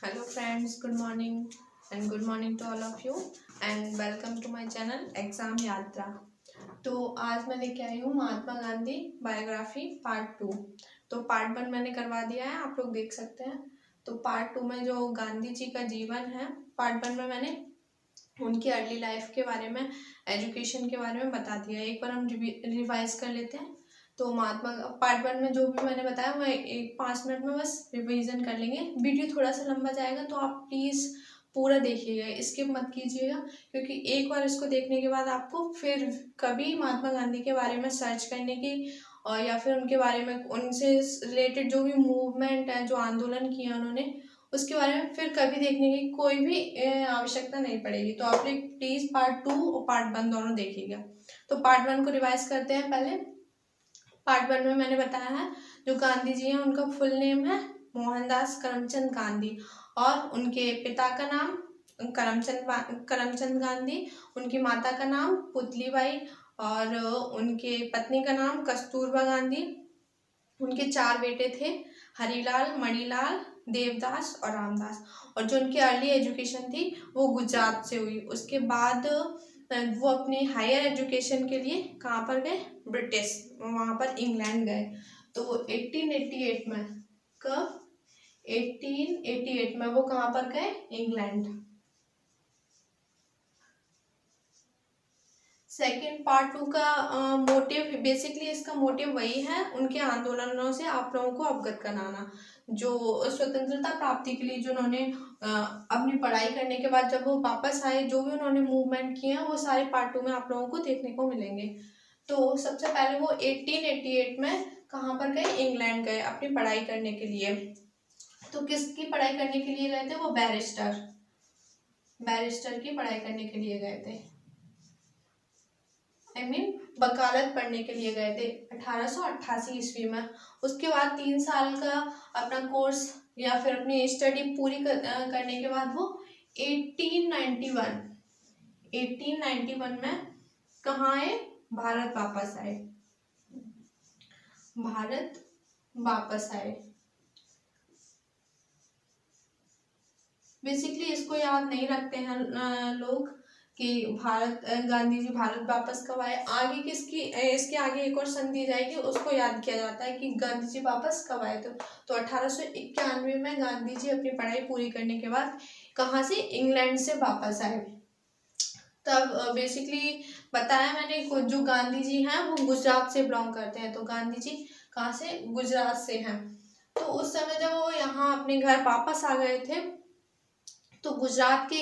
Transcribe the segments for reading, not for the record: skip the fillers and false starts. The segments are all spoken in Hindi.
Hello friends, good morning and good morning to all of you and welcome to my channel exam यात्रा। तो आज मैं लेके आई हूँ महात्मा गांधी बायोग्राफी पार्ट 2। तो पार्ट 1 मैंने करवा दिया है, आप लोग देख सकते हैं। तो पार्ट 2 में जो गांधी जी का जीवन है, पार्ट 1 में मैंने उनकी अर्ली लाइफ के बारे में, एजुकेशन के बारे में बता दिया। एक बार हम रिवाइज कर लेते हैं। तो महात्मा पार्ट 1 में जो भी मैंने बताया वह 5 मिनट में बस रिवीजन कर लेंगे। वीडियो थोड़ा सा लंबा जाएगा तो आप प्लीज़ पूरा देखिएगा, स्किप मत कीजिएगा, क्योंकि एक बार इसको देखने के बाद आपको फिर कभी महात्मा गांधी के बारे में सर्च करने की और या फिर उनके बारे में, उनसे रिलेटेड जो भी मूवमेंट है, जो आंदोलन किया उन्होंने, उसके बारे में फिर कभी देखने की कोई भी आवश्यकता नहीं पड़ेगी। तो आप लोग प्लीज़ पार्ट 2 और पार्ट 1 दोनों देखिएगा। तो पार्ट 1 को रिवाइज करते हैं। पहले पार्ट 1 में मैंने बताया है जो गांधी जी हैं उनका फुल नेम है मोहनदास करमचंद गांधी, और उनके पिता का नाम करमचंद गांधी, उनकी माता का नाम पुतलीबाई और उनके पत्नी का नाम कस्तूरबा गांधी। उनके 4 बेटे थे, हरिलाल, मणिलाल, देवदास और रामदास। और जो उनकी अर्ली एजुकेशन थी वो गुजरात से हुई। उसके बाद वो अपनी हायर एजुकेशन के लिए कहाँ पर गए? ब्रिटिश, वहाँ पर इंग्लैंड गए। तो 1888 में, कब? 1888 में वो कहाँ पर गए? इंग्लैंड। सेकेंड पार्ट 2 का मोटिव, बेसिकली इसका मोटिव वही है, उनके आंदोलनों से आप लोगों को अवगत कराना। जो स्वतंत्रता प्राप्ति के लिए जो उन्होंने अपनी पढ़ाई करने के बाद जब वो वापस आए, जो भी उन्होंने मूवमेंट किया वो सारे पार्ट 2 में आप लोगों को देखने को मिलेंगे। तो सबसे पहले वो 1888 में कहाँ पर गए? इंग्लैंड गए अपनी पढ़ाई करने के लिए। तो किसकी पढ़ाई करने के लिए गए थे? वो बैरिस्टर की पढ़ाई करने के लिए गए थे। वकालत पढ़ने के लिए गए थे 1888 ईस्वी में। उसके बाद 3 साल का अपना कोर्स या फिर अपनी स्टडी पूरी करने के बाद वो 1891 में कहाँ आए? भारत वापस आए। बेसिकली इसको याद नहीं रखते हैं लोग कि गांधी जी भारत वापस कब आए। आगे इसके आगे एक और सन दी जाएगी, उसको याद किया जाता है कि गांधी जी वापस कब आए। तो 1891 में गांधी जी अपनी पढ़ाई पूरी करने के बाद कहाँ से? इंग्लैंड से वापस आए। तब बेसिकली बताया मैंने, जो गांधी जी हैं वो गुजरात से बिलोंग करते हैं। तो गांधी जी कहाँ से? गुजरात से हैं। तो उस समय जब वो यहाँ अपने घर वापस आ गए थे तो गुजरात के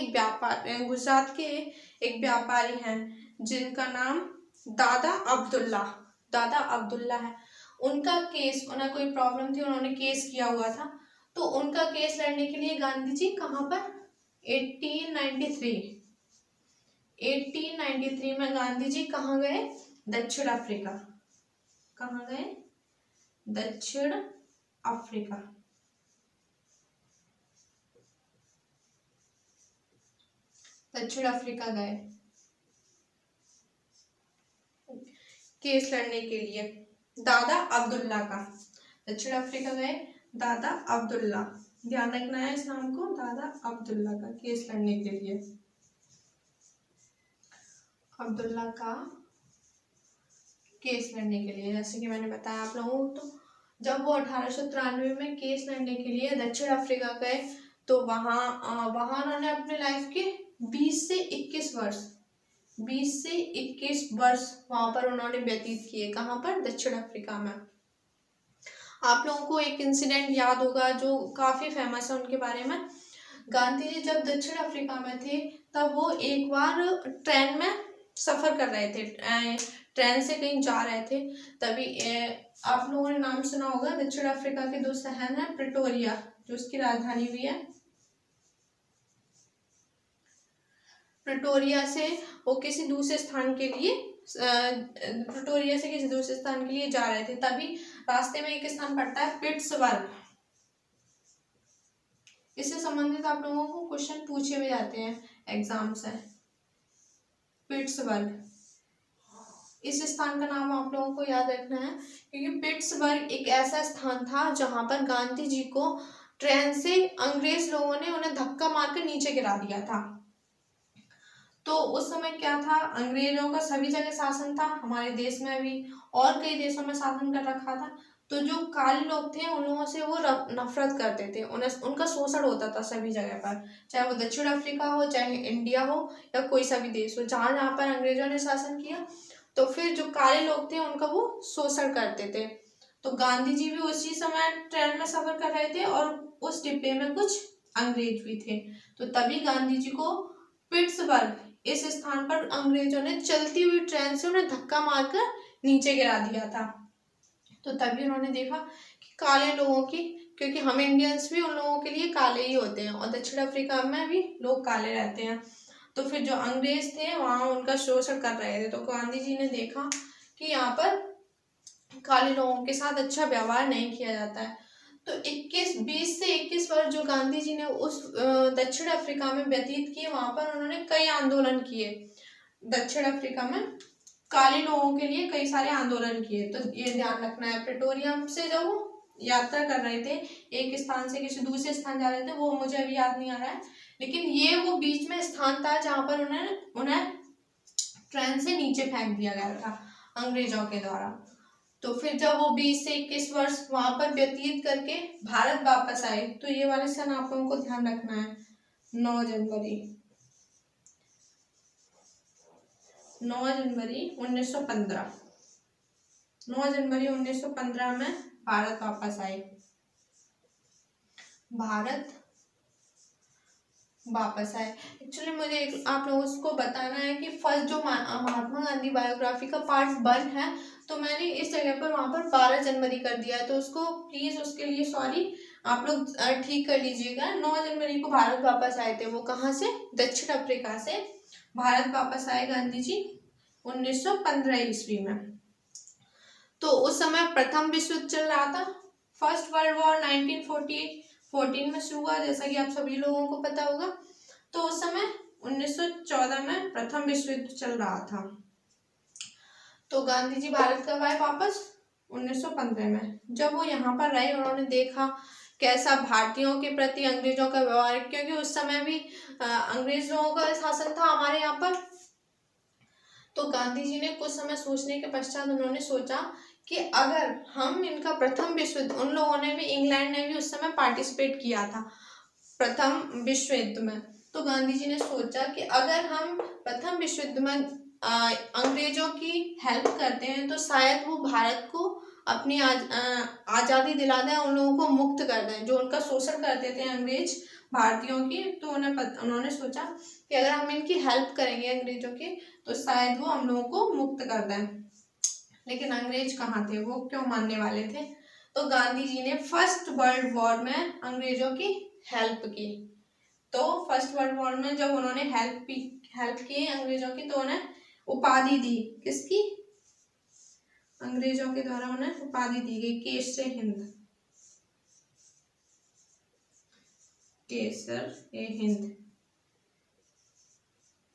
एक व्यापारी हैं जिनका नाम दादा अब्दुल्ला है। उनका केस, उन्हें कोई प्रॉब्लम थी, उन्होंने केस किया हुआ था। तो उनका केस लड़ने के लिए गांधी जी कहाँ पर? 1893 में गांधी जी कहाँ गए? दक्षिण अफ्रीका। कहाँ गए? दक्षिण अफ्रीका गए केस लड़ने के लिए दादा अब्दुल्ला का। दक्षिण अफ्रीका गए दादा अब्दुल्ला, ध्यान रखना है इस नाम को, दादा अब्दुल्ला का केस लड़ने के लिए। अब्दुल्ला का केस लड़ने के लिए, जैसे कि मैंने बताया आप लोगों को। तो जब वो 1893 में केस लड़ने के लिए दक्षिण अफ्रीका गए तो वहाँ उन्होंने अपने लाइफ के 20 से 21 वर्ष वहां पर उन्होंने व्यतीत किए। कहाँ पर? दक्षिण अफ्रीका में। आप लोगों को एक इंसिडेंट याद होगा जो काफी फेमस है उनके बारे में। गांधी जी जब दक्षिण अफ्रीका में थे तब वो एक बार ट्रेन में सफर कर रहे थे, ट्रेन से कहीं जा रहे थे। तभी आप लोगों ने नाम सुना होगा दक्षिण अफ्रीका के 2 शहर हैं, प्रिटोरिया जो उसकी राजधानी भी है। प्रिटोरिया से किसी दूसरे स्थान के लिए जा रहे थे। तभी रास्ते में एक स्थान पड़ता है पिट्सबर्ग। इससे संबंधित आप लोगों को क्वेश्चन पूछे भी जाते हैं एग्जाम से। पिट्सबर्ग, इस स्थान का नाम आप लोगों को याद रखना है, क्योंकि पिट्सबर्ग एक ऐसा स्थान था जहां पर गांधी जी को ट्रेन से अंग्रेज लोगों ने उन्हें धक्का मारकर नीचे गिरा दिया था। तो उस समय क्या था, अंग्रेजों का सभी जगह शासन था, हमारे देश में भी और कई देशों में शासन कर रखा था। तो जो काले लोग थे उन लोगों से वो नफरत करते थे, उन्हें उनका शोषण होता था सभी जगह पर, चाहे वो दक्षिण अफ्रीका हो, चाहे इंडिया हो, या कोई सा भी देश हो जहाँ जहाँ पर अंग्रेजों ने शासन किया। तो फिर जो काले लोग थे उनका वो शोषण करते थे। तो गांधी जी भी उसी समय ट्रेन में सफर कर रहे थे और उस डिब्बे में कुछ अंग्रेज भी थे। तो तभी गांधी जी को पिट्सबर्ग इस स्थान पर अंग्रेजों ने चलती हुई ट्रेन से उन्हें धक्का मारकर नीचे गिरा दिया था। तो तभी उन्होंने देखा कि काले लोगों की, क्योंकि हम इंडियंस भी उन लोगों के लिए काले ही होते हैं और दक्षिण अफ्रीका में भी लोग काले रहते हैं। तो फिर जो अंग्रेज थे वहाँ उनका शोषण कर रहे थे। तो गांधी जी ने देखा कि यहाँ पर काले लोगों के साथ अच्छा व्यवहार नहीं किया जाता है। तो 20 से 21 वर्ष जो गांधी जी ने उस दक्षिण अफ्रीका में व्यतीत किए, वहां पर उन्होंने कई आंदोलन किए। दक्षिण अफ्रीका में काले लोगों के लिए कई सारे आंदोलन किए। तो ये ध्यान रखना है, प्रेटोरियम से जब वो यात्रा कर रहे थे, एक स्थान से किसी दूसरे स्थान जा रहे थे, वो मुझे अभी याद नहीं आ रहा है, लेकिन ये वो बीच में स्थान था जहां पर उन्हें ट्रेन से नीचे फेंक दिया गया था अंग्रेजों के द्वारा। तो फिर जब वो 20 से 21 वर्ष वहां पर व्यतीत करके भारत वापस आए, तो ये वाले सन आप लोगों को ध्यान रखना है। 9 जनवरी 1915, 9 जनवरी 1915 में भारत वापस आए। भारत वापस आए। एक्चुअली मुझे आप लोगों को बताना है कि फर्स्ट जो महात्मा गांधी बायोग्राफी का पार्ट 1 है, तो मैंने इस जगह पर वहां पर 12 जनवरी कर दिया है, तो उसको प्लीज उसके लिए सॉरी, आप लोग ठीक कर लीजिएगा। 9 जनवरी को भारत वापस आए थे। वो कहाँ से? दक्षिण अफ्रीका से भारत वापस आए गांधी जी 1915 ईस्वी में। तो उस समय प्रथम विश्व युद्ध चल रहा था। फर्स्ट वर्ल्ड वॉर 1914 में शुरू हुआ, जैसा कि आप सभी लोगों को पता होगा। तो उस समय 1914 में प्रथम विश्व युद्ध चल रहा था। तो गांधी जी भारत कब आए वापस? 1915 में। जब वो यहाँ पर रहे, उन्होंने देखा कैसा भारतीयों के प्रति अंग्रेजों का व्यवहार, क्योंकि उस समय भी अंग्रेज लोगों का शासन था हमारे यहाँ पर। तो गांधी जी ने कुछ समय सोचने के पश्चात उन्होंने सोचा कि अगर हम इनका प्रथम विश्व युद्ध, उन लोगों ने भी, इंग्लैंड ने भी उस समय पार्टिसिपेट किया था प्रथम विश्व युद्ध में। तो गांधी जी ने सोचा कि अगर हम प्रथम विश्व युद्ध में अंग्रेजों की हेल्प करते हैं, तो शायद वो भारत को अपनी आज़ादी दिला दें, उन लोगों को मुक्त कर दें जो उनका शोषण करते थे अंग्रेज भारतीयों की। तो उन्होंने सोचा कि अगर हम इनकी हेल्प करेंगे अंग्रेजों की, तो शायद वो हम लोगों को मुक्त कर दें। लेकिन अंग्रेज कहाँ थे, वो क्यों मानने वाले थे? तो गांधी जी ने फर्स्ट वर्ल्ड वॉर में अंग्रेजों की हेल्प की। तो फर्स्ट वर्ल्ड वॉर में जब उन्होंने हेल्प की अंग्रेजों की, तो उन्हें उपाधि दी। किसकी? अंग्रेजों के द्वारा उन्हें उपाधि दी गई केसर हिंद, केसर ए हिंद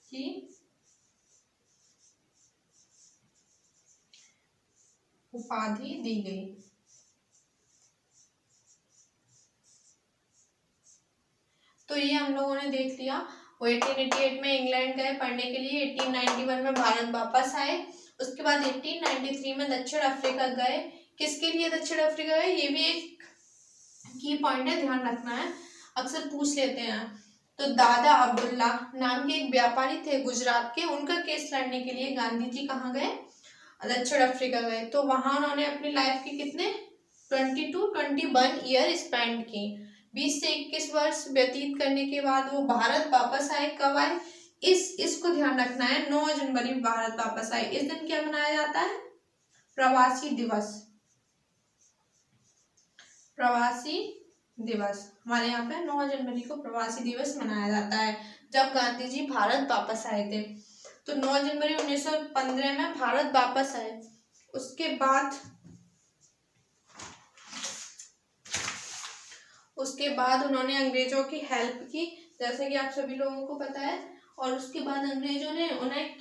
की उपाधि दी गई। तो ये हम लोगों ने देख लिया। वो 1888 में इंग्लैंड गए पढ़ने के लिए, 1891 में भारत वापस आए, उसके बाद 1893 में दक्षिण अफ्रीका गए। किसके लिए दक्षिण अफ्रीका गए, ये भी एक की पॉइंट है, ध्यान रखना है, अक्सर पूछ लेते हैं। तो दादा अब्दुल्ला नाम के एक व्यापारी थे गुजरात के, उनका केस लड़ने के लिए गांधी जी कहाँ गए? दक्षिण अफ्रीका गए। तो वहां उन्होंने अपनी लाइफ के कितने 21 ईयर स्पेंड की। 20 से 21 वर्ष व्यतीत करने के बाद वो भारत वापस आए। कब आए? इसको ध्यान रखना है, 9 जनवरी भारत वापस आए। इस दिन क्या मनाया जाता है? प्रवासी दिवस। प्रवासी दिवस हमारे यहाँ पे 9 जनवरी को प्रवासी दिवस मनाया जाता है, जब गांधी जी भारत वापस आए थे। तो 9 जनवरी 1915 में भारत वापस आए। उसके बाद उन्होंने अंग्रेजों की हेल्प की, जैसे कि आप सभी लोगों को पता है। और उसके बाद अंग्रेजों ने उन्हें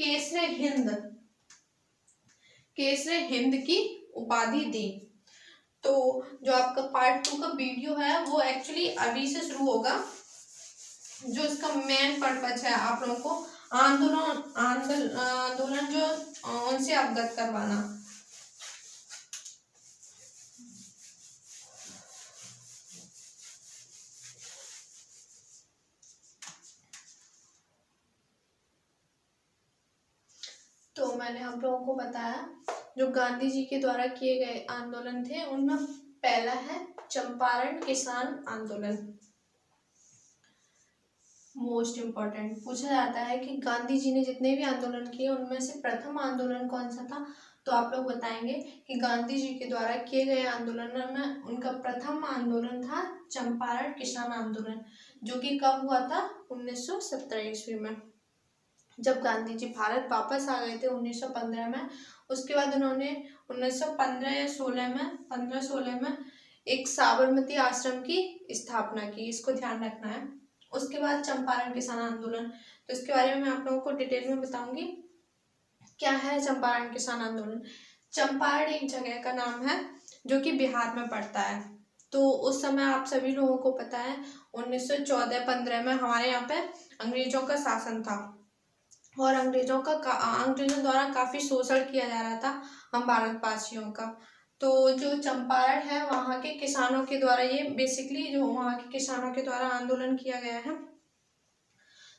केसर हिंद की उपाधि दी। तो जो आपका पार्ट 2 का वीडियो है वो एक्चुअली अभी से शुरू होगा। जो इसका मेन पर्पज है आप लोगों को आंदोलन जो उनसे अवगत करवाना। तो मैंने आप लोगों को बताया जो गांधी जी के द्वारा किए गए आंदोलन थे उनमें पहला है चंपारण किसान आंदोलन। मोस्ट इम्पोर्टेंट पूछा जाता है कि गांधी जी ने जितने भी आंदोलन किए उनमें से प्रथम आंदोलन कौन सा था, तो आप लोग बताएंगे कि गांधी जी के द्वारा किए गए आंदोलन में उनका प्रथम आंदोलन था चंपारण किसान आंदोलन, जो कि कब हुआ था 1917 ईस्वी में, जब गांधी जी भारत वापस आ गए थे 1915 में। उसके बाद उन्होंने 1915 या 16 में एक साबरमती आश्रम की स्थापना की, इसको ध्यान रखना है। उसके बाद चंपारण किसान आंदोलन, तो इसके बारे में मैं आप लोगों को डिटेल में बताऊंगी। क्या है चंपारण किसान आंदोलन? चंपारण एक जगह का नाम है जो कि बिहार में पड़ता है। तो उस समय आप सभी लोगों को पता है 1914-15 में हमारे यहाँ पे अंग्रेजों का शासन था और अंग्रेजों द्वारा काफी शोषण किया जा रहा था हम भारतवासियों का। तो जो चंपारण है वहाँ के किसानों के द्वारा, ये बेसिकली जो वहाँ के किसानों के द्वारा आंदोलन किया गया है।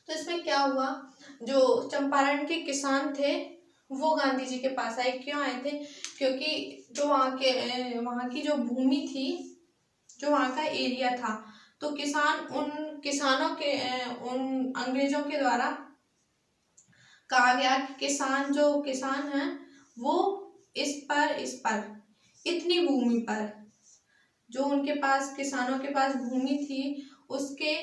तो इसमें क्या हुआ, जो चंपारण के किसान थे वो गांधी जी के पास आए। क्यों आए थे? क्योंकि जो वहाँ की जो भूमि थी, जो वहाँ का एरिया था, तो उन अंग्रेजों के द्वारा कहा गया कि किसान हैं वो इस पर इतनी भूमि पर, जो उनके पास किसानों के पास भूमि थी उसके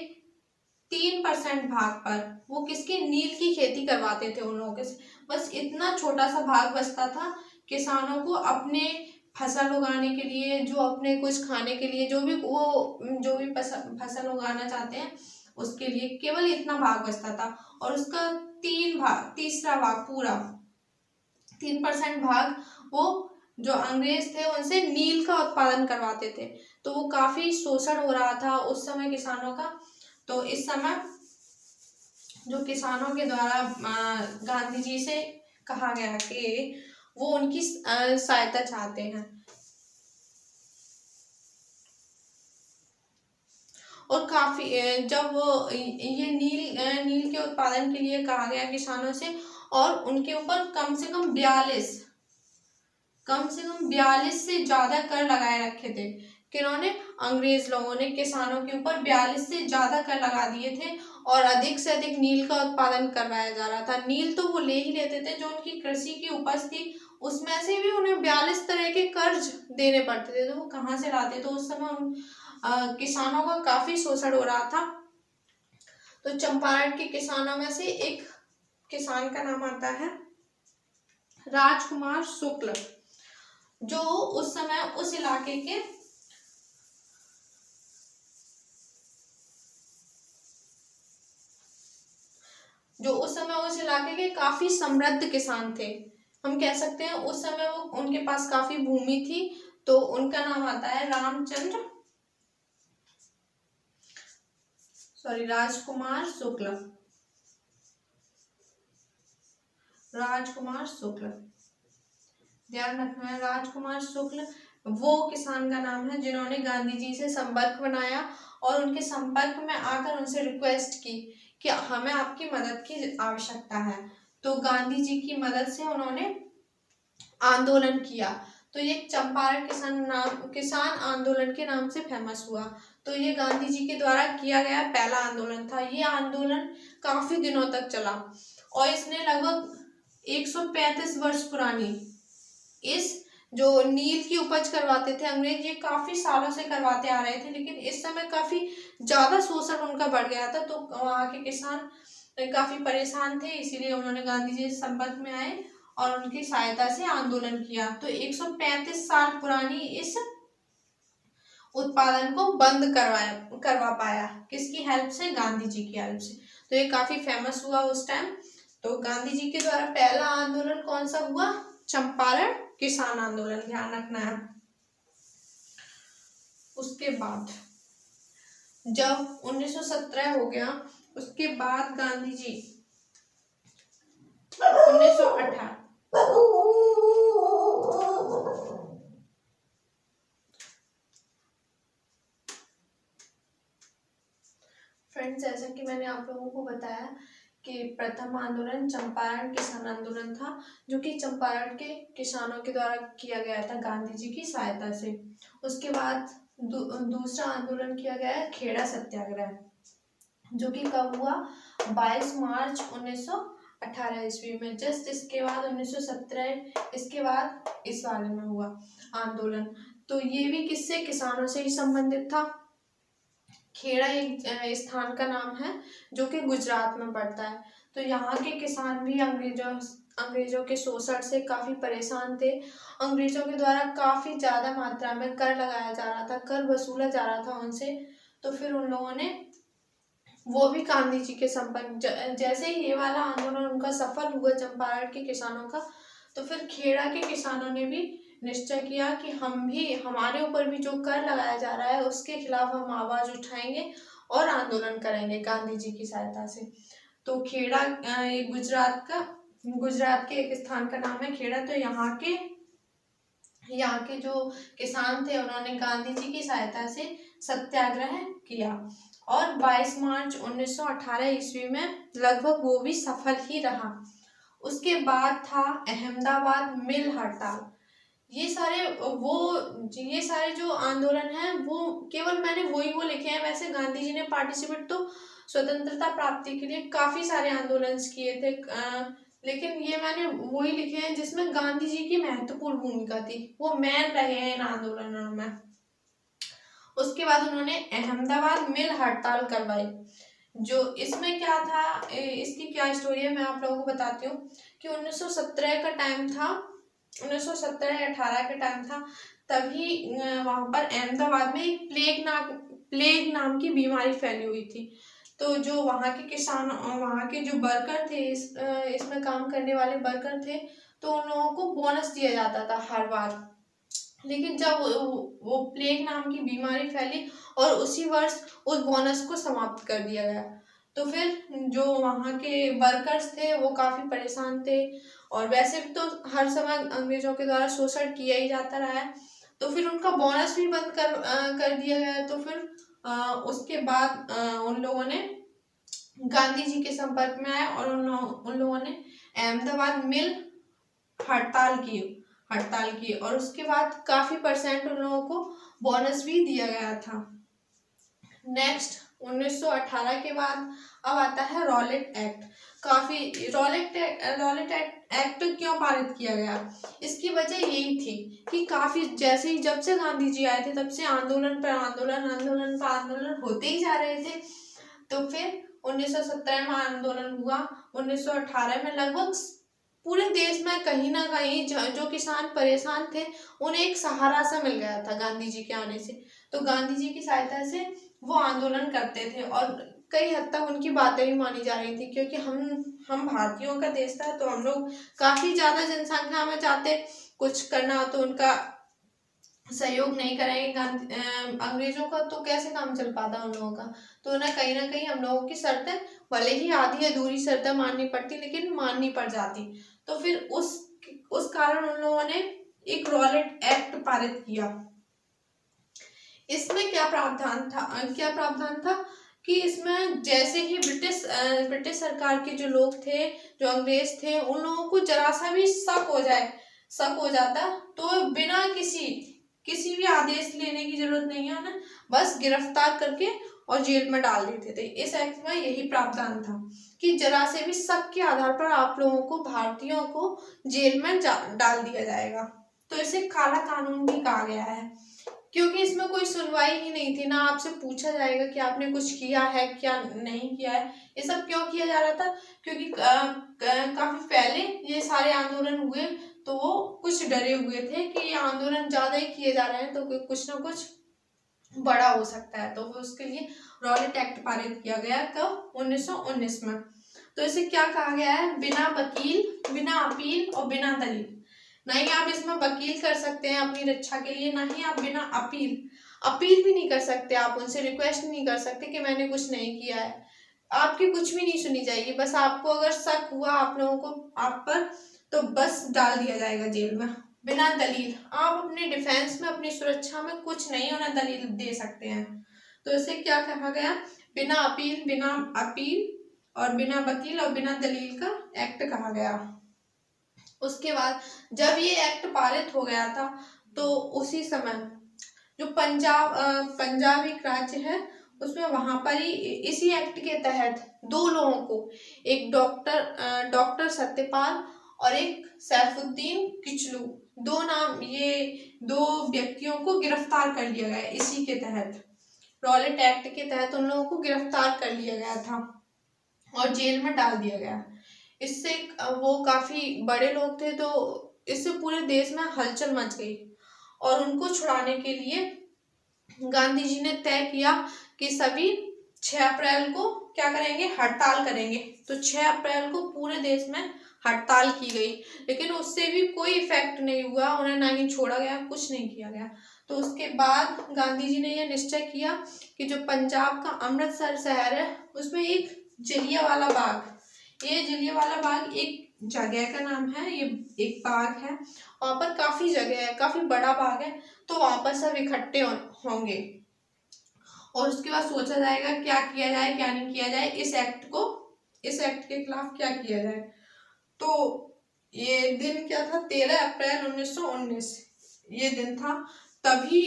3% भाग पर वो किसकी नील की खेती करवाते थे उन लोगों से। बस इतना छोटा सा भाग बचता था किसानों को अपने फसल उगाने के लिए, जो अपने कुछ खाने के लिए, जो भी फसल उगाना चाहते हैं उसके लिए केवल इतना भाग बचता था। और उसका तीसरा भाग पूरा 3% भाग वो जो अंग्रेज थे उनसे नील का उत्पादन करवाते थे। तो वो काफी शोषण हो रहा था उस समय किसानों का। तो इस समय जो किसानों के द्वारा गांधी जी से कहा गया कि वो उनकी सहायता चाहते हैं, और काफी जब वो ये नील के उत्पादन के लिए कहा गया किसानों से, और उनके ऊपर कम से कम 42 से ज्यादा कर लगाए रखे थे। किन्होंने? अंग्रेज लोगों ने किसानों के ऊपर 42 से ज्यादा कर लगा दिए थे और अधिक से अधिक नील का उत्पादन करवाया जा रहा था। नील तो वो ले ही लेते थे, जो उनकी कृषि की उपज थी उसमें से भी उन्हें 42 तरह के कर्ज देने पड़ते थे। तो वो कहाँ से लाते? तो उस समय किसानों का काफी शोषण हो रहा था। तो चंपारण के किसानों में से एक किसान का नाम आता है राजकुमार शुक्ल, जो उस समय उस इलाके के काफी समृद्ध किसान थे। हम कह सकते हैं उस समय वो उनके पास काफी भूमि थी। तो उनका नाम आता है राजकुमार शुक्ल। ध्यान रखना है, राजकुमार शुक्ल वो किसान का नाम है जिन्होंने गांधी जी से संपर्क बनाया और उनके संपर्क में आकर उनसे रिक्वेस्ट की कि हमें आपकी मदद की आवश्यकता है। तो गांधी जी की मदद से उन्होंने आंदोलन किया। तो ये चंपारण किसान आंदोलन के नाम से फेमस हुआ। तो ये गांधी जी के द्वारा किया गया पहला आंदोलन था। ये आंदोलन काफी दिनों तक चला और इसने लगभग 135 वर्ष पुरानी इस जो नील की उपज करवाते थे अंग्रेज, ये काफी सालों से करवाते आ रहे थे, लेकिन इस समय काफी ज्यादा शोषण उनका बढ़ गया था। तो वहाँ के किसान काफी परेशान थे, इसीलिए उन्होंने गांधी जी से संपर्क में आए और उनकी सहायता से आंदोलन किया। तो 135 साल पुरानी इस उत्पादन को बंद करवा पाया। किसकी हेल्प से? गांधी जी की हेल्प से। तो ये काफी फेमस हुआ उस टाइम। तो गांधी जी के द्वारा पहला आंदोलन कौन सा हुआ? चंपारण किसान आंदोलन। ध्यान रखना है। उसके बाद जब 1917 हो गया, उसके बाद गांधी जी 1918 फ्रेंड्स, जैसा कि मैंने आप लोगों को बताया कि प्रथम आंदोलन चंपारण किसान आंदोलन था, जो कि चंपारण के किसानों के द्वारा किया गया था गांधी जी की सहायता से। उसके बाद दूसरा आंदोलन किया गया है खेड़ा सत्याग्रह, जो कि कब हुआ? 22 मार्च 1918 ईस्वी में। जस्ट इसके बाद 1917, इसके बाद इस वाले में हुआ आंदोलन। तो ये भी किससे? किसानों से ही संबंधित था। खेड़ा एक स्थान का नाम है जो कि गुजरात में पड़ता है। तो यहाँ के किसान भी अंग्रेजों के शोषण से काफी परेशान थे। अंग्रेजों के द्वारा काफी ज्यादा मात्रा में कर लगाया जा रहा था, कर वसूला जा रहा था उनसे। तो फिर उन लोगों ने वो भी गांधी जी के संपर्क, जैसे ही ये वाला आंदोलन उनका सफल हुआ चंपारण के किसानों का, तो फिर खेड़ा के किसानों ने भी निश्चय किया कि हम भी, हमारे ऊपर भी जो कर लगाया जा रहा है उसके खिलाफ हम आवाज उठाएंगे और आंदोलन करेंगे गांधी जी की सहायता से। तो खेड़ा गुजरात के एक स्थान का नाम है खेड़ा। तो यहाँ के जो किसान थे उन्होंने गांधी जी की सहायता से सत्याग्रह किया और 22 मार्च 1918 ईस्वी में लगभग वो भी सफल ही रहा। उसके बाद था अहमदाबाद मिल हड़ताल। ये सारे जो आंदोलन हैं वो केवल मैंने वो लिखे हैं। वैसे गांधी जी ने पार्टिसिपेट तो स्वतंत्रता प्राप्ति के लिए काफी सारे आंदोलन किए थे, लेकिन ये मैंने वही लिखे हैं जिसमें गांधी जी की महत्वपूर्ण भूमिका थी, वो मैन रहे हैं इन आंदोलनों में। उसके बाद उन्होंने अहमदाबाद मिल हड़ताल करवाई। जो इसमें क्या था, इसकी क्या स्टोरी है मैं आप लोगों को बताती हूँ कि 1917 का टाइम था, 1917-18 का टाइम था। तभी वहां पर अहमदाबाद में एक प्लेग नाम की बीमारी फैली हुई थी। तो जो वहाँ के किसान, वहाँ के जो वर्कर थे, इसमें काम करने वाले वर्कर थे, तो उन लोगों को बोनस दिया जाता था हर बार। लेकिन जब वो प्लेग नाम की बीमारी फैली और उसी वर्ष उस बोनस को समाप्त कर दिया गया। तो फिर जो वहाँ के वर्कर्स थे वो काफी परेशान थे, और वैसे भी तो हर समय अंग्रेजों के द्वारा शोषण किया ही जाता रहा है। तो फिर उनका बोनस भी बंद कर दिया गया। तो फिर उसके बाद उन लोगों ने गांधी जी के संपर्क में आए और उन लोगों ने अहमदाबाद मिल हड़ताल की और उसके बाद काफी परसेंट उन लोगों को बोनस भी दिया गया था। नेक्स्ट 1918 के बाद अब आता है रॉलेट एक्ट। रॉलेट एक्ट क्यों पारित किया गया? इसकी वजह यही थी कि काफी, जैसे ही जब से गांधी जी आए थे तब से आंदोलन पर आंदोलन होते ही जा रहे थे। तो फिर 1917 में आंदोलन हुआ। 1918 में लगभग पूरे देश में कहीं ना कहीं जो किसान परेशान थे उन्हें एक सहारा सा मिल गया था गांधी जी के आने से। तो गांधी जी की सहायता से वो आंदोलन करते थे और कई हद तक उनकी बातें भी मानी जा रही थी, क्योंकि हम भारतीयों का देश था, तो हम लोग काफी ज्यादा जनसंख्या में चाहते कुछ करना हो तो उनका सहयोग नहीं करेंगे। अंग्रेजों का तो कैसे काम चल पाता उन लोगों का। तो उन्हें कहीं ना कहीं हम लोगों की शर्तें, भले ही आधी अधूरी शर्तें माननी पड़ती लेकिन माननी पड़ जाती। तो फिर उस कारण उन लोगों ने एक रॉलेट एक्ट पारित किया। इसमें क्या प्रावधान था कि इसमें जैसे ही ब्रिटिश सरकार के जो लोग थे, जो अंग्रेज थे, उन लोगों को जरा सा भी शक हो जाता तो बिना किसी भी आदेश लेने की जरूरत नहीं है ना, बस गिरफ्तार करके और जेल में डाल देते थे। इस एक्ट में यही प्रावधान था कि जरा से भी शक के आधार पर आप लोगों को, भारतीयों को जेल में डाल दिया जाएगा। तो इसे काला कानून भी कहा गया है, क्योंकि इसमें कोई सुनवाई ही नहीं थी, ना आपसे पूछा जाएगा कि आपने कुछ किया है क्या नहीं किया है। ये सब क्यों किया जा रहा था? क्योंकि काफी पहले ये सारे आंदोलन हुए तो वो कुछ डरे हुए थे कि ये आंदोलन ज्यादा ही किए जा रहे हैं तो कुछ ना कुछ बड़ा हो सकता है। तो उसके लिए रॉलेट एक्ट पारित किया गया कब? 1919 में। तो इसे क्या कहा गया है? बिना वकील, बिना अपील और बिना दलील। ना ही आप इसमें वकील कर सकते हैं अपनी रक्षा के लिए, ना ही आप बिना अपील भी नहीं कर सकते, आप उनसे रिक्वेस्ट नहीं कर सकते कि मैंने कुछ नहीं किया है, आपकी कुछ भी नहीं सुनी जाएगी। बस आपको अगर शक हुआ आप लोगों को आप पर, तो बस डाल दिया जाएगा जेल में बिना दलील। आप अपने डिफेंस में, अपनी सुरक्षा में कुछ नहीं होना दलील दे सकते हैं। तो इसे क्या कहा गया, बिना अपील और बिना वकील और बिना दलील का एक्ट कहा गया। उसके बाद जब ये एक्ट पारित हो गया था तो उसी समय जो पंजाब एक राज्य है उसमें वहां पर ही इसी एक्ट के तहत दो लोगों को, एक डॉक्टर सत्यपाल और एक सैफुद्दीन किचलू, ये दो व्यक्तियों को गिरफ्तार कर लिया गया। इसी के तहत रॉलेट एक्ट के तहत उन लोगों को गिरफ्तार कर लिया गया था और जेल में डाल दिया गया। इससे वो काफी बड़े लोग थे, तो इससे पूरे देश में हलचल मच गई और उनको छुड़ाने के लिए गांधी जी ने तय किया कि सभी 6 अप्रैल को क्या करेंगे, हड़ताल करेंगे। तो 6 अप्रैल को पूरे देश में हड़ताल की गई, लेकिन उससे भी कोई इफेक्ट नहीं हुआ, उन्हें ना ही छोड़ा गया, कुछ नहीं किया गया। तो उसके बाद गांधी जी ने यह निश्चय किया कि जो पंजाब का अमृतसर शहर है उसमें एक जलियांवाला बाग, ये जलियांवाला बाग एक जगह का नाम है, ये एक बाग है, वहां पर काफी जगह है, काफी बड़ा बाग है। तो वहां पर सब इकट्ठे होंगे और उसके बाद सोचा जाएगा क्या किया जाए क्या नहीं किया जाए, इस एक्ट के खिलाफ क्या किया जाए। तो ये दिन क्या था, 13 अप्रैल 1919 ये दिन था। तभी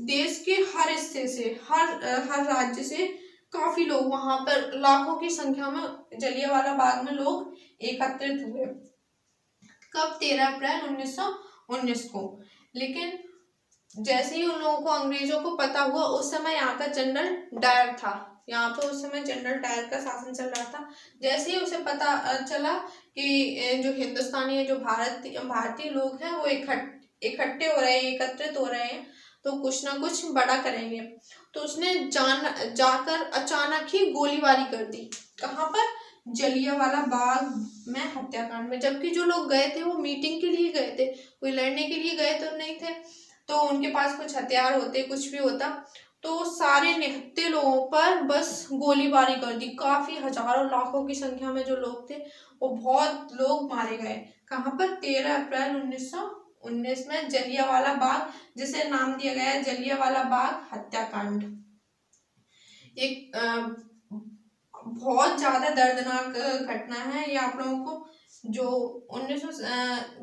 देश के हर हिस्से से, हर राज्य से काफी लोग वहां पर, लाखों की संख्या में जलियांवाला बाग में लोग एकत्रित हुए। कब, 13 अप्रैल 1919 को। लेकिन जैसे ही उन लोगों को, अंग्रेजों को पता हुआ, उस समय यहाँ का जनरल डायर था, यहाँ पे उस समय जनरल डायर का शासन चल रहा था। जैसे ही उसे पता चला कि जो हिंदुस्तानी है, जो भारतीय लोग हैं वो इकट्ठे हो रहे हैं, एकत्रित हो रहे हैं, तो कुछ ना कुछ बड़ा करेंगे, तो उसने जाकर अचानक ही गोलीबारी कर दी। कहाँ पर, जलियांवाला बाग में हत्याकांड में। जबकि जो लोग गए थे वो मीटिंग के लिए गए थे, कोई लड़ने के लिए गए तो नहीं थे, तो उनके पास कुछ हथियार होते, कुछ भी होता, तो सारे निहत्थे लोगों पर बस गोलीबारी कर दी। काफी हजारों लाखों की संख्या में जो लोग थे वो बहुत लोग मारे गए। कहाँ पर, 13 अप्रैल 1919 में जलियांवाला बाग, जिसे नाम दिया गया है जलियांवाला बाग हत्याकांड। एक बहुत ज्यादा दर्दनाक घटना है ये। आप लोगों को जो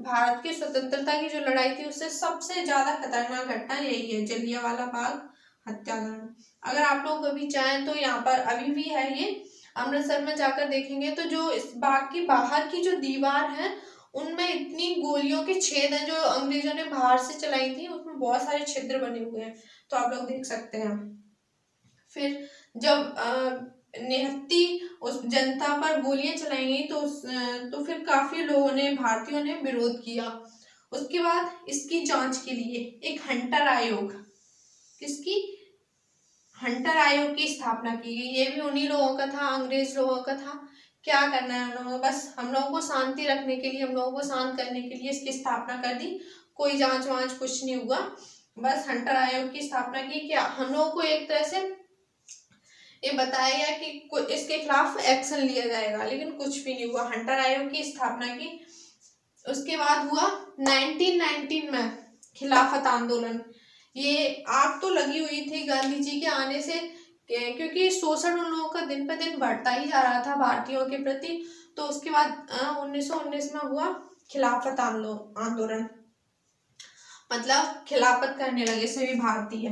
भारत की स्वतंत्रता की जो लड़ाई थी उससे सबसे ज्यादा खतरनाक घटना यही है, जलियांवाला बाग हत्याकांड। अगर आप लोग कभी चाहें तो यहाँ पर अभी भी है, ये अमृतसर में जाकर देखेंगे तो जो इस बाग की बाहर की जो दीवार है उनमें इतनी गोलियों के छेद हैं जो अंग्रेजों ने बाहर से चलाई थी, उसमें बहुत सारे छिद्र बने हुए हैं, तो आप लोग देख सकते हैं। फिर जब निहत्थी उस जनता पर गोलियां चलाई गई तो फिर काफी लोगों ने, भारतीयों ने विरोध किया। उसके बाद इसकी जांच के लिए एक हंटर आयोग, हंटर आयोग की स्थापना की गई। ये भी उन्हीं लोगों का था, अंग्रेज लोगों का था। क्या करना है हम लोगों को, बस हम लोगों को शांति रखने के लिए, हम लोगों को शांत करने के लिए इसकी स्थापना कर दी। कोई जांच वांच कुछ नहीं हुआ, बस हंटर आयोग की स्थापना की। क्या हम लोगों को एक तरह से ये बताया गया कि इसके खिलाफ एक्शन लिया जाएगा, लेकिन कुछ भी नहीं हुआ। हंटर आयोग की स्थापना की। उसके बाद हुआ 1919 में खिलाफत आंदोलन। ये आग तो लगी हुई थी गांधी जी के आने से, क्योंकि शोषण उन लोगों का दिन पे दिन बढ़ता ही जा रहा था भारतीयों के प्रति। तो उसके बाद 1919 में हुआ खिलाफत आंदोलन, मतलब खिलाफत करने लगे सभी भारतीय।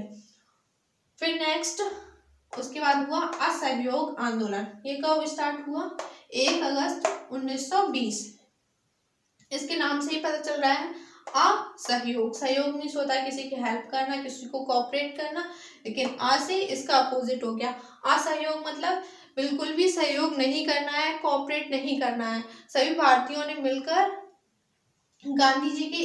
फिर नेक्स्ट उसके बाद हुआ असहयोग आंदोलन। ये कब स्टार्ट हुआ, 1 अगस्त 1920। इसके नाम से ही पता चल रहा है असहयोग। सहयोग मीन्स होता है किसी की हेल्प करना, किसी को कोऑपरेट करना, लेकिन आ से इसका अपोजिट हो गया। असहयोग मतलब बिल्कुल भी सहयोग नहीं करना है, कोऑपरेट नहीं करना है। सभी भारतीयों ने मिलकर गांधी जी के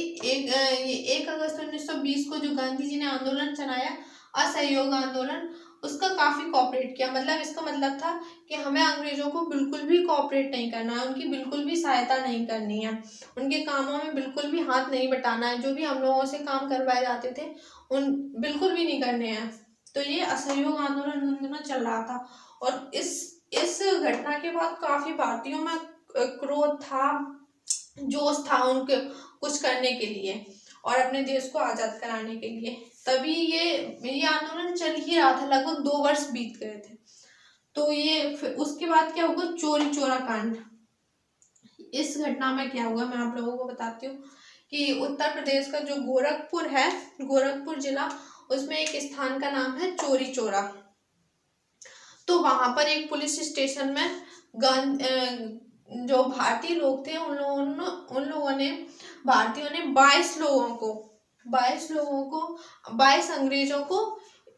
1 अगस्त 1920 को जो गांधी जी ने आंदोलन चलाया, असहयोग आंदोलन, उसका काफ़ी कोऑपरेट किया। मतलब इसका मतलब था कि हमें अंग्रेज़ों को बिल्कुल भी कोऑपरेट नहीं करना है, उनकी बिल्कुल भी सहायता नहीं करनी है, उनके कामों में बिल्कुल भी हाथ नहीं बटाना है, जो भी हम लोगों से काम करवाए जाते थे उन बिल्कुल भी नहीं करने हैं। तो ये असहयोग आंदोलन उन दिनों चल रहा था और इस घटना के बाद काफ़ी भारतीयों में क्रोध था, जोश था उनके कुछ करने के लिए और अपने देश को आज़ाद कराने के लिए। तभी ये आंदोलन चल ही रहा था, लगभग 2 वर्ष बीत गए थे। तो ये फिर उसके बाद क्या हुआ, चोरी चोरा कांड। इस घटना में क्या हुआ मैं आप लोगों को बताती हूँ कि उत्तर प्रदेश का जो गोरखपुर है, गोरखपुर जिला, उसमें एक स्थान का नाम है चोरी चोरा। तो वहां पर एक पुलिस स्टेशन में जो भारतीय लोग थे उन लोगों ने भारतीयों ने 22 अंग्रेजों को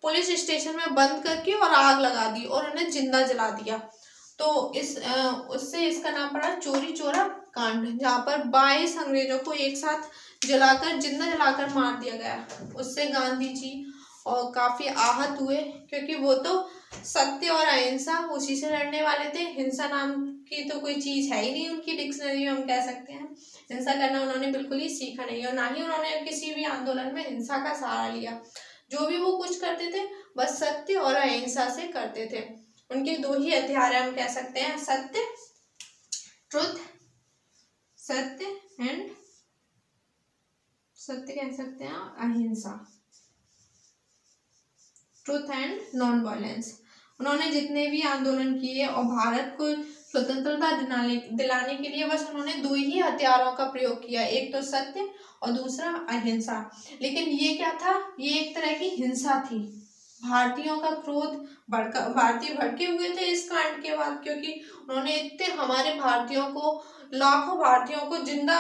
पुलिस स्टेशन में बंद करके और आग लगा दी और उन्हें जिंदा जला दिया। तो उससे इसका नाम पड़ा चोरी चोरा कांड, जहाँ पर 22 अंग्रेजों को एक साथ जिंदा जलाकर मार दिया गया। उससे गांधी जी और काफी आहत हुए, क्योंकि वो तो सत्य और अहिंसा उसी से लड़ने वाले थे। हिंसा नाम की तो कोई चीज है ही नहीं उनकी डिक्शनरी में, हम कह सकते हैं। हिंसा करना उन्होंने बिल्कुल ही सीखा नहीं और ना ही उन्होंने किसी भी आंदोलन में हिंसा का सहारा लिया। जो भी वो कुछ करते थे बस सत्य और अहिंसा से करते थे। उनके 2 ही हथियार हम कह सकते हैं, सत्य, ट्रुथ, सत्य एंड सत्य कह सकते हैं, अहिंसा, ट्रुथ एंड नॉन वायलेंस। उन्होंने जितने भी आंदोलन किए और भारत को स्वतंत्रता दिलाने के लिए बस उन्होंने 2 ही हथियारों का प्रयोग किया, एक तो सत्य और दूसरा अहिंसा। लेकिन ये क्या था, ये एक तरह की हिंसा थी। भारतीयों का क्रोध भारतीय भड़के हुए थे इस कांड के बाद, क्योंकि उन्होंने इतने हमारे भारतीयों को, लाखों भारतीयों को जिंदा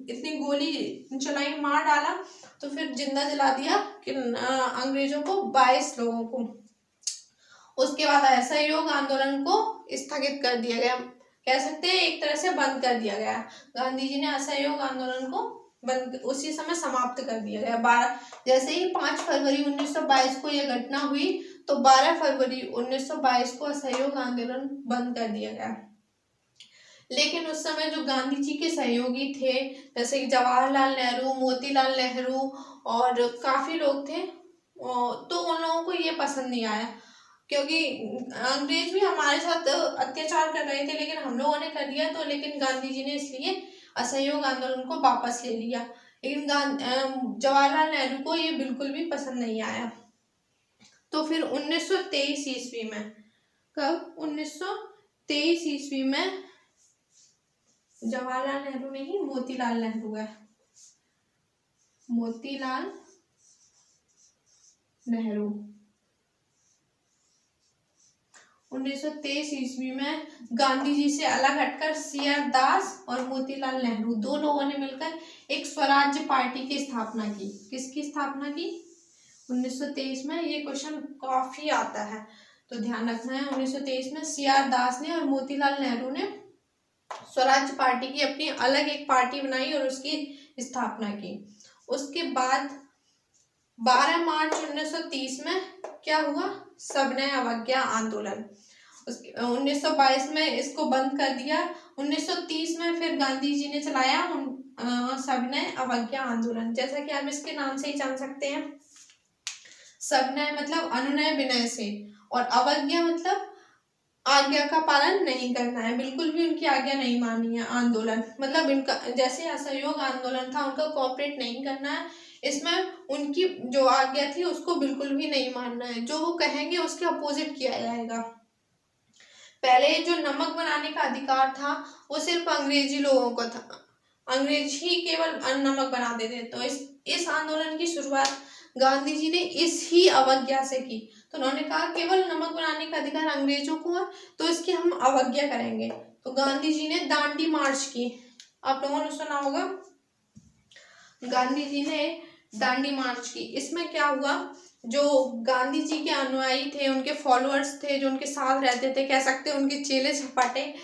इतनी गोली चलाई, मार डाला, तो फिर जिंदा जला दिया कि अंग्रेजों को, 22 लोगों को। उसके बाद असहयोग आंदोलन को स्थगित कर दिया गया, कह सकते हैं एक तरह से बंद कर दिया गया। गांधी जी ने असहयोग आंदोलन को उसी समय समाप्त कर दिया गया। जैसे ही 5 फरवरी 1922 को यह घटना हुई, तो 12 फरवरी 1922 को असहयोग आंदोलन बंद कर दिया गया। लेकिन उस समय जो गांधी जी के सहयोगी थे, जैसे कि जवाहरलाल नेहरू, मोतीलाल नेहरू और काफी लोग थे, तो उन लोगों को ये पसंद नहीं आया, क्योंकि अंग्रेज भी हमारे साथ अत्याचार कर रहे थे लेकिन हम लोगों ने कर दिया। तो लेकिन गांधी जी ने इसलिए असहयोग आंदोलन को वापस ले लिया। लेकिन जवाहरलाल नेहरू को ये बिल्कुल भी पसंद नहीं आया। तो फिर 1923 ईस्वी में, कब, 1923 ईस्वी में जवाहरलाल नेहरू नहीं, मोतीलाल नेहरू है, मोतीलाल नेहरू 1923 ईस्वी में गांधी जी से अलग हटकर सी.आर. दास और मोतीलाल नेहरू 2 लोगों ने मिलकर एक स्वराज्य पार्टी की स्थापना की। किसकी स्थापना की? 1923 में। ये क्वेश्चन काफी आता है तो ध्यान रखना है। 1923 में सी.आर. दास ने और मोतीलाल नेहरू ने स्वराज्य पार्टी की अपनी अलग एक पार्टी बनाई और उसकी स्थापना की। उसके बाद 12 मार्च 1930 में क्या हुआ? सविनय अवज्ञा आंदोलन। 1922 में इसको बंद कर दिया। 1930 में फिर गांधी जी ने चलाया सविनय अवज्ञा आंदोलन। जैसा कि आप इसके नाम से ही जान सकते हैं, सविनय मतलब अनुनय विनय से, और अवज्ञा मतलब आज्ञा का पालन नहीं करना है, बिल्कुल भी उनकी आज्ञा नहीं माननी है। आंदोलन मतलब इनका, जैसे असहयोग आंदोलन था, उनका कोऑपरेट नहीं करना है। इसमें उनकी जो आज्ञा थी उसको बिल्कुल भी नहीं मानना है, जो वो कहेंगे उसके अपोजिट किया जाएगा। पहले जो नमक बनाने का अधिकार था वो सिर्फ अंग्रेजी लोगों को था, अंग्रेज ही केवल नमक बनाते थे। तो इस आंदोलन की शुरुआत गांधी जी ने इस ही अवज्ञा से की। तो उन्होंने कहा केवल नमक बनाने का अधिकार अंग्रेजों को है, तो इसकी हम अवज्ञा करेंगे। तो गांधी जी ने दांडी मार्च की, आप लोगों ने सुना होगा, गांधी जी ने दांडी मार्च की। इसमें क्या हुआ, जो गांधी जी के अनुयायी थे, उनके फॉलोअर्स थे, जो उनके साथ रहते थे, कह सकते हैं उनके चेले चपाटे,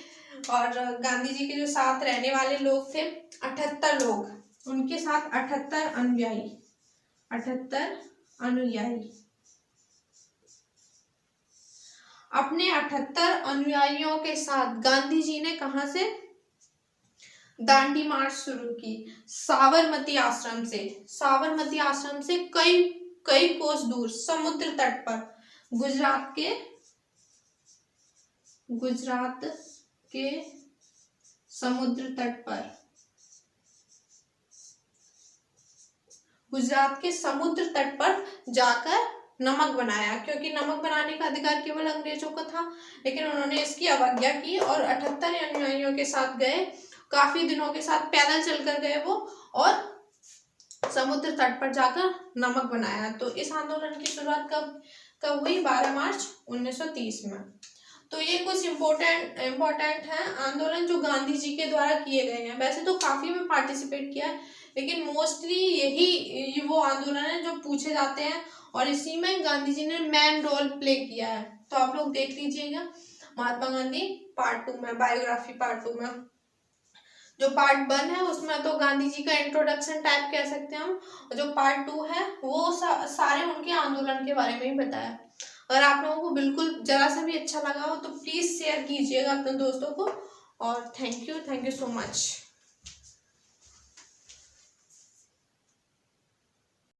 और गांधी जी के जो साथ रहने वाले लोग थे 78 लोग, उनके साथ 78 अनुयायी अपने 78 अनुयायियों के साथ गांधी जी ने कहां से दांडी मार्च शुरू की? साबरमती आश्रम से। साबरमती आश्रम से कई कई कोस दूर समुद्र तट पर, गुजरात के समुद्र तट पर, गुजरात के समुद्र तट पर जाकर नमक बनाया, क्योंकि नमक बनाने का अधिकार केवल अंग्रेजों को था, लेकिन उन्होंने इसकी अवज्ञा की और 78 अनुयायियों के साथ गए, काफी दिनों के साथ पैदल चलकर गए वो, और समुद्र तट पर जाकर नमक बनाया। तो इस आंदोलन की शुरुआत कब हुई? 12 मार्च 1930 में। तो ये कुछ इम्पोर्टेंट है आंदोलन जो गांधी जी के द्वारा किए गए हैं। वैसे तो काफी में पार्टिसिपेट किया है, लेकिन मोस्टली यही वो आंदोलन है जो पूछे जाते हैं, और इसी में गांधी जी ने मेन रोल प्ले किया है। तो आप लोग देख लीजिएगा महात्मा गांधी पार्ट 2 में, बायोग्राफी पार्ट 2 में। जो पार्ट 1 है उसमें तो गांधी जी का इंट्रोडक्शन टाइप कह सकते हैं हम, और जो पार्ट 2 है वो सारे उनके आंदोलन के बारे में ही बताया। अगर आप लोगों को बिल्कुल जरा सा भी अच्छा लगा हो तो प्लीज शेयर कीजिएगा अपने दोस्तों को, और थैंक यू सो मच।